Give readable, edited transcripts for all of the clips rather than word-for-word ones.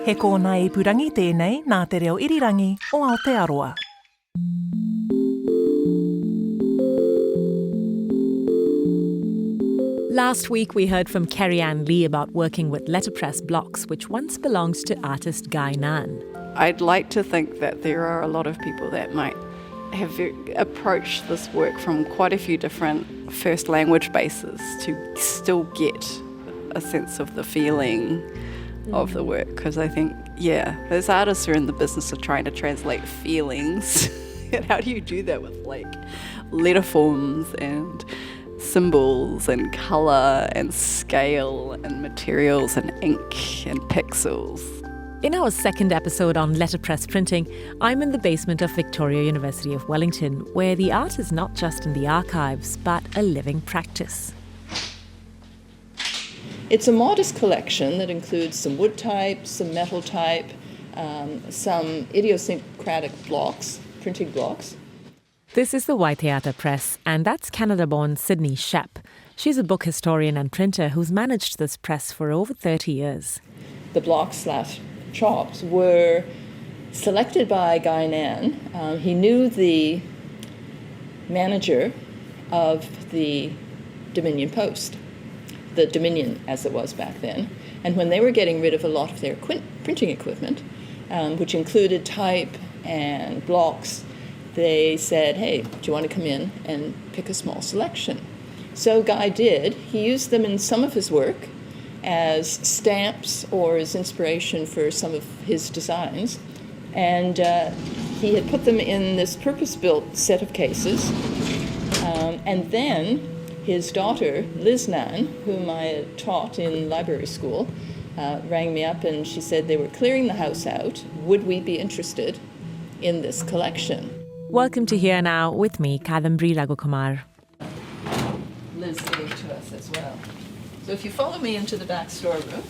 He kōna e purangi tēnei nā te reo irirangi o Aotearoa. Last week we heard from Kerry-Ann Lee about working with letterpress blocks, which once belonged to artist Guy Ngan. I'd like to think that there are a lot of people that might have approached this work from quite a few different first language bases to still get a sense of the feeling of the work. Because I think, those artists are in the business of trying to translate feelings. And how do you do that with letter forms and symbols and colour and scale and materials and ink and pixels? In our second episode on letterpress printing, I'm in the basement of Victoria University of Wellington, where the art is not just in the archives, but a living practice. It's a modest collection that includes some wood type, some metal type, some idiosyncratic blocks, printing blocks. This is the Waiteata Press, and that's Canada-born Sydney Shep. She's a book historian and printer who's managed this press for over 30 years. The blocks / chops were selected by Guy Ngan. He knew the manager of the Dominion Post, the Dominion as it was back then. And when they were getting rid of a lot of their printing equipment, which included type and blocks, they said, hey, do you want to come in and pick a small selection? So Guy did. He used them in some of his work as stamps or as inspiration for some of his designs. And he had put them in this purpose-built set of cases. And then his daughter, Liz Ngan, whom I had taught in library school, rang me up and she said they were clearing the house out. Would we be interested in this collection? Welcome to Here Now with me, Kadambari Raghukumar. Liz gave to us as well. So if you follow me into the back storeroom,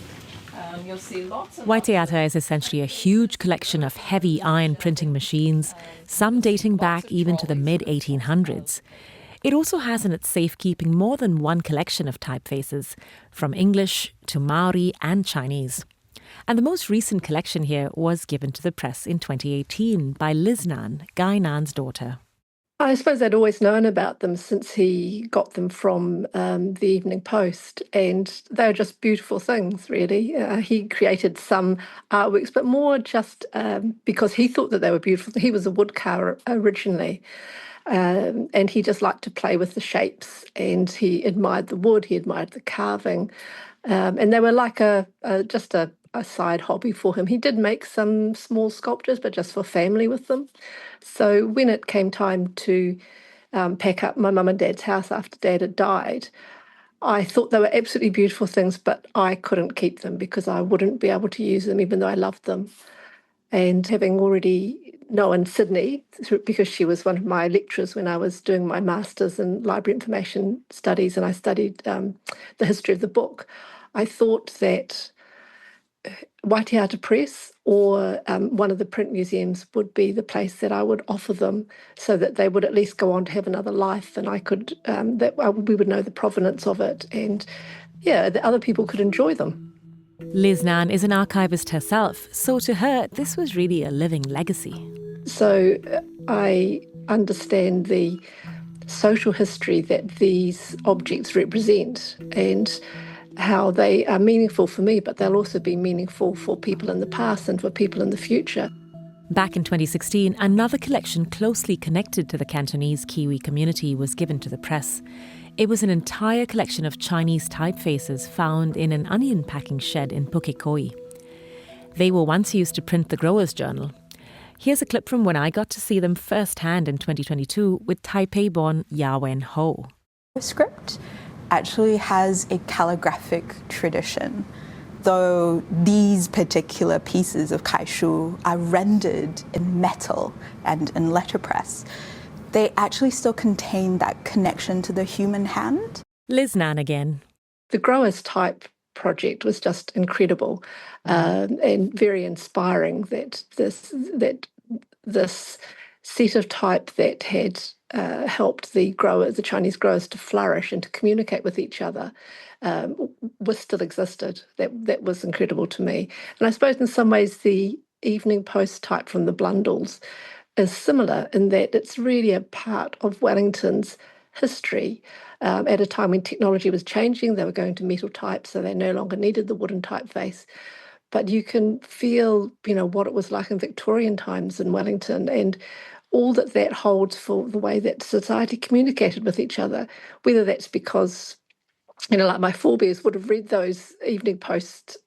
you'll see lots of... Waiteata is essentially a huge collection of heavy iron printing machines, some dating back even to the mid-1800s. It also has in its safekeeping more than one collection of typefaces, from English to Maori and Chinese. And the most recent collection here was given to the press in 2018 by Liz Ngan, Guy Ngan's daughter. I suppose I'd always known about them since he got them from the Evening Post, and they're just beautiful things, really. He created some artworks, but more just because he thought that they were beautiful. He was a woodcarver originally, and he just liked to play with the shapes, and he admired the wood, he admired the carving, and they were like just a side hobby for him. He did make some small sculptures, but just for family with them. So when it came time to pack up my mum and dad's house after Dad had died, I thought they were absolutely beautiful things, but I couldn't keep them because I wouldn't be able to use them even though I loved them. And having already known Sydney, because she was one of my lecturers when I was doing my Masters in Library Information Studies and I studied the history of the book, I thought that Waiteata Press or one of the print museums would be the place that I would offer them so that they would at least go on to have another life and I could, we would know the provenance of it and, that other people could enjoy them. Liz Ngan is an archivist herself, so to her, this was really a living legacy. So I understand the social history that these objects represent and how they are meaningful for me, but they'll also be meaningful for people in the past and for people in the future. Back in 2016, another collection closely connected to the Cantonese Kiwi community was given to the press. It was an entire collection of Chinese typefaces found in an onion packing shed in Pukekohe. They were once used to print the Growers' Journal. Here's a clip from when I got to see them firsthand in 2022 with Taipei-born Yawen Ho. The script actually has a calligraphic tradition, though these particular pieces of kaishu are rendered in metal and in letterpress. They actually still contain that connection to the human hand. Liz Ngan again. The Growers Type project was just incredible and very inspiring that this set of type that had helped the Chinese growers to flourish and to communicate with each other was still existed. That was incredible to me. And I suppose in some ways the Evening Post type from the Blundells is similar in that it's really a part of Wellington's history. At a time when technology was changing, they were going to metal type, so they no longer needed the wooden typeface. But you can feel, what it was like in Victorian times in Wellington and all that holds for the way that society communicated with each other, whether that's because, like my forebears would have read those Evening Post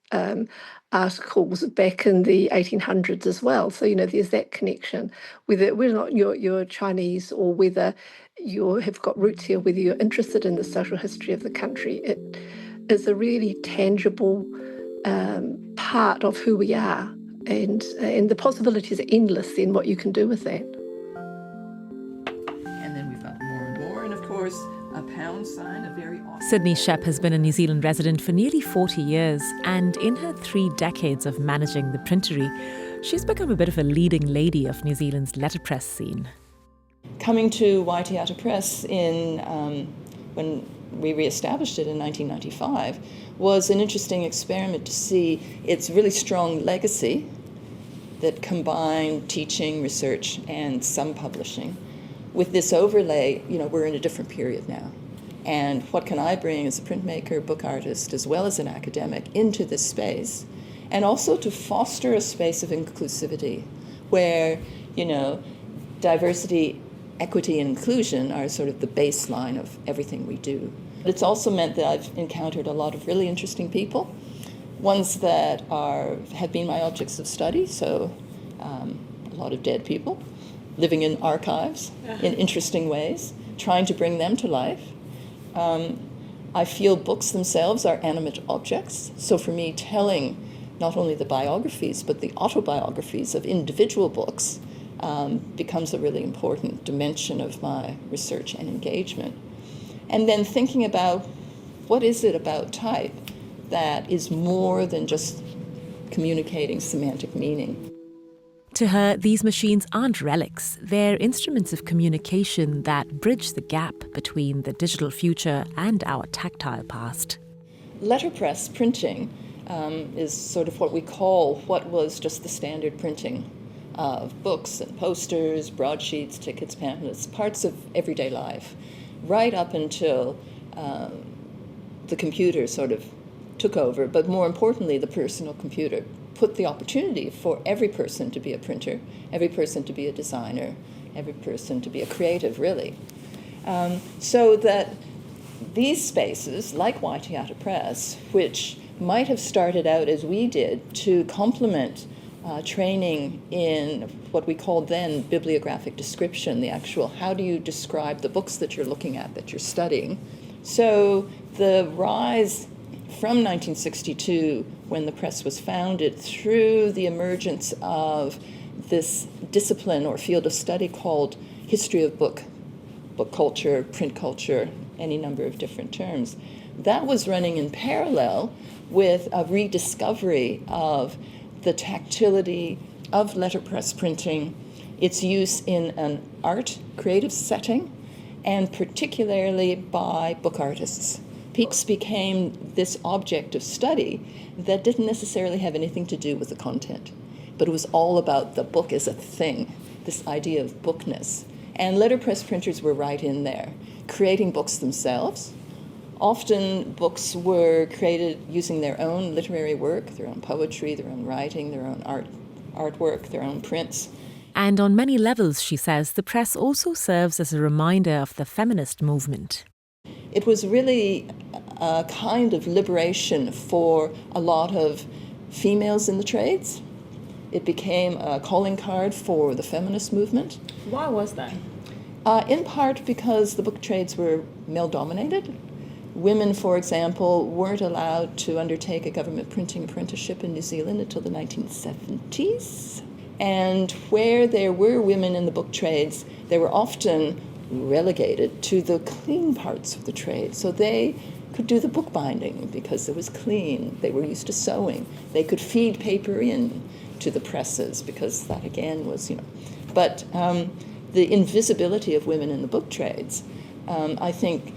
articles back in the 1800s as well. So, there's that connection, whether or not you're Chinese or whether you have got roots here, whether you're interested in the social history of the country. It is a really tangible part of who we are, and the possibilities are endless in what you can do with that. And then we've got more and more, and of course, a pound sign, a very awesome... Sydney Shep has been a New Zealand resident for nearly 40 years, and in her 3 decades of managing the printery, she's become a bit of a leading lady of New Zealand's letterpress scene. Coming to Waiteata Press when we re-established it in 1995 was an interesting experiment to see its really strong legacy that combined teaching, research, and some publishing. With this overlay, we're in a different period now. And what can I bring as a printmaker, book artist, as well as an academic into this space? And also to foster a space of inclusivity where, diversity, equity, and inclusion are sort of the baseline of everything we do. It's also meant that I've encountered a lot of really interesting people, ones that have been my objects of study, so a lot of dead people living in archives in interesting ways, trying to bring them to life. I feel books themselves are animate objects, so for me telling not only the biographies but the autobiographies of individual books becomes a really important dimension of my research and engagement. And then thinking about what is it about type that is more than just communicating semantic meaning. To her, these machines aren't relics. They're instruments of communication that bridge the gap between the digital future and our tactile past. Letterpress printing is sort of what we call what was just the standard printing of books and posters, broadsheets, tickets, pamphlets, parts of everyday life, right up until the computer sort of took over, but more importantly, the personal computer put the opportunity for every person to be a printer, every person to be a designer, every person to be a creative, really. So that these spaces, like Waiteata Press, which might have started out as we did to complement training in what we called then bibliographic description, the actual how do you describe the books that you're looking at, that you're studying. So the rise from 1962, when the press was founded, through the emergence of this discipline or field of study called history of book culture, print culture, any number of different terms, that was running in parallel with a rediscovery of the tactility of letterpress printing, its use in an art creative setting, and particularly by book artists. Books became this object of study that didn't necessarily have anything to do with the content, but it was all about the book as a thing, this idea of bookness. And letterpress printers were right in there, creating books themselves. Often books were created using their own literary work, their own poetry, their own writing, their own artwork, their own prints. And on many levels, she says, the press also serves as a reminder of the feminist movement. It was really a kind of liberation for a lot of females in the trades. It became a calling card for the feminist movement. Why was that? In part because the book trades were male-dominated. Women, for example, weren't allowed to undertake a government printing apprenticeship in New Zealand until the 1970s. And where there were women in the book trades, they were often relegated to the clean parts of the trade. So they could do the bookbinding because it was clean. They were used to sewing. They could feed paper in to the presses because that, again, was, But the invisibility of women in the book trades, I think,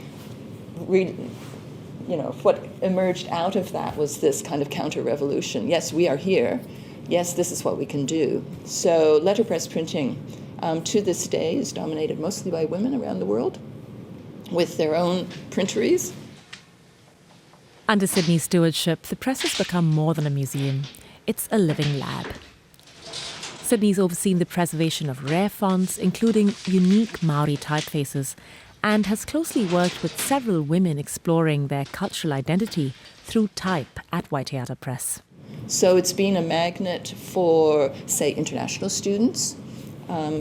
what emerged out of that was this kind of counter-revolution. Yes, we are here. Yes, this is what we can do. So letterpress printing to this day is dominated mostly by women around the world with their own printeries. Under Sydney's stewardship, the press has become more than a museum. It's a living lab. Sydney's overseen the preservation of rare fonts, including unique Maori typefaces, and has closely worked with several women exploring their cultural identity through type at Waiteata Press. So it's been a magnet for, say, international students.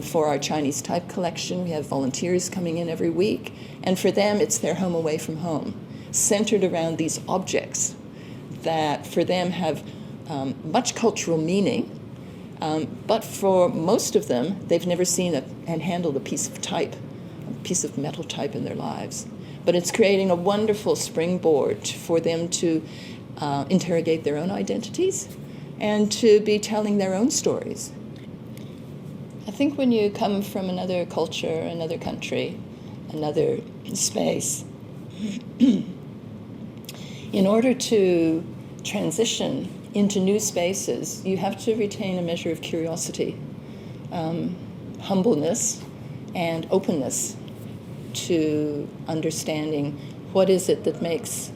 For our Chinese type collection, we have volunteers coming in every week. And for them, it's their home away from home, centered around these objects that for them have much cultural meaning. But for most of them, they've never seen and handled a piece of type, a piece of metal type in their lives. But it's creating a wonderful springboard for them to interrogate their own identities and to be telling their own stories. I think when you come from another culture, another country, another space, in order to transition into new spaces, you have to retain a measure of curiosity, humbleness, and openness to understanding what is it that makes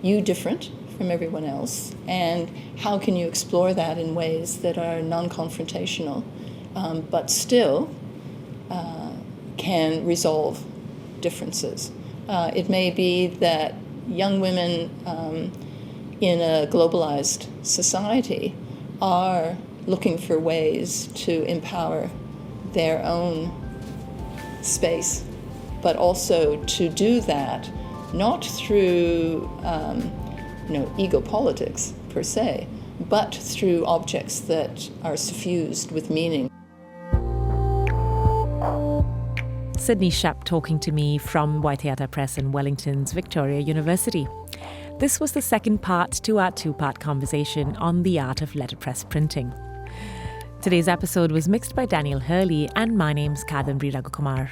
you different from everyone else, and how can you explore that in ways that are non-confrontational, but still can resolve differences. It may be that young women in a globalized society are looking for ways to empower their own space, but also to do that not through ego politics per se, but through objects that are suffused with meaning. Sydney Shep talking to me from Waiteata Press in Wellington's Victoria University. This was the second part to our two-part conversation on the art of letterpress printing. Today's episode was mixed by Daniel Hurley, and my name's Kadambari Raghukumar.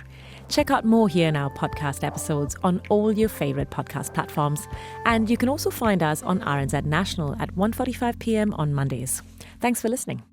Check out more here in our podcast episodes on all your favourite podcast platforms, and you can also find us on RNZ National at 1:45 p.m. on Mondays. Thanks for listening.